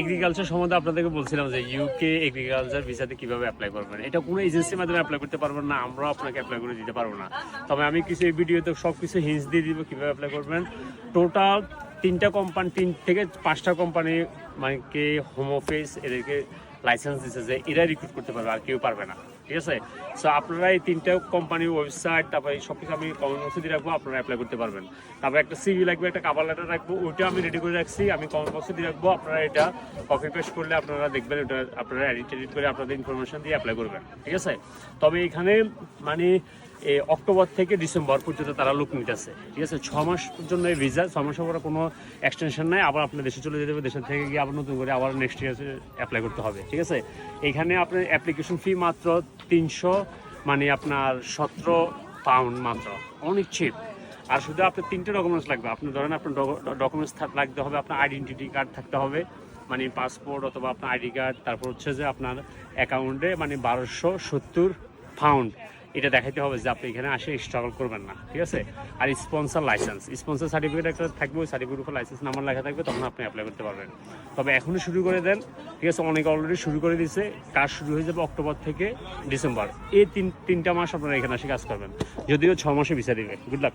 Agriculture সম্বন্ধে আপনাদেরকে বলছিলাম যে ইউকে এগ্রিকালচার ভিসাতে কিভাবে অ্যাপ্লাই করবেন। এটা কোনো এজেন্সির মাধ্যমে অ্যাপ্লাই করতে পারবেন না, আমরা আপনাকে অ্যাপ্লাই করে দিতে পারবো না। তবে আমি কিছু এই ভিডিওতে সব কিছু হিন্টস দিয়ে দিব কীভাবে অ্যাপ্লাই করবেন। টোটাল 3টা কোম্পানি, 3 থেকে 5টা কোম্পানি মানে হোম অফিস এদেরকে লাইসেন্স দিচ্ছে যে এরা রিক্রুট করতে পারবে, আর কেউ পারবে না। ঠিক আছে, সো আপনারা এই 3টা কোম্পানির ওয়েবসাইট, তারপরে সব কিছু আমি কমেন্ট বক্সে দিয়ে রাখবো, আপনারা অ্যাপ্লাই করতে পারবেন। তারপরে একটা সিভি লাগবে, একটা কভার লেটার রাখবো, ওইটা আমি রেডি করে রাখছি, আমি কমেন্ট বক্সে দিয়ে রাখবো। আপনারা এটা কপি পেস্ট করলে আপনারা দেখবেন, এটা আপনারা এডিট করে আপনাদের ইনফরমেশন দিয়ে অ্যাপ্লাই করবেন। ঠিক আছে, তবে এখানে মানে অক্টোবর থেকে ডিসেম্বর পর্যন্ত তারা লোক নিতেছে। ঠিক আছে, 6 মাস জন্য এই ভিসা, 6 মাসের পরে কোনো এক্সটেনশন নাই, আবার আপনার দেশে চলে যেতে হবে, দেশের থেকে গিয়ে আবার নতুন করে আবার নেক্সট ইয়ার অ্যাপ্লাই করতে হবে। ঠিক আছে, এখানে আপনার অ্যাপ্লিকেশন ফি মাত্র 300 মানে আপনার 17 পাউন্ড মাত্র, অনেক চিপ। আর শুধু আপনার 3টে ডকুমেন্টস লাগবে। আপনি ধরেন আপনার ডকুমেন্টস লাগতে হবে, আপনার আইডেন্টিটি কার্ড থাকতে হবে, মানে পাসপোর্ট অথবা আপনার আইডি কার্ড। তারপর হচ্ছে যে আপনার অ্যাকাউন্টে মানে 1270 পাউন্ড এটা দেখাইতে হবে যে আপনি এখানে আসে স্ট্রাগল করবেন না। ঠিক আছে, আর স্পন্সর লাইসেন্স, স্পন্সর সার্টিফিকেট একটা থাকবে, ওই সার্টিফিকেট উপর লাইসেন্স নাম্বার লেখা থাকবে, তখন আপনি অ্যাপ্লাই করতে পারবেন। তবে এখনই শুরু করে দেন। ঠিক আছে, অনেকে অলরেডি শুরু করে দিয়েছে, কাজ শুরু হয়ে যাবে অক্টোবর থেকে ডিসেম্বর। এই তিনটা মাস আপনারা এখানে এসে কাজ করবেন, যদিও 6 মাসে ভিসা দিবে। Good luck.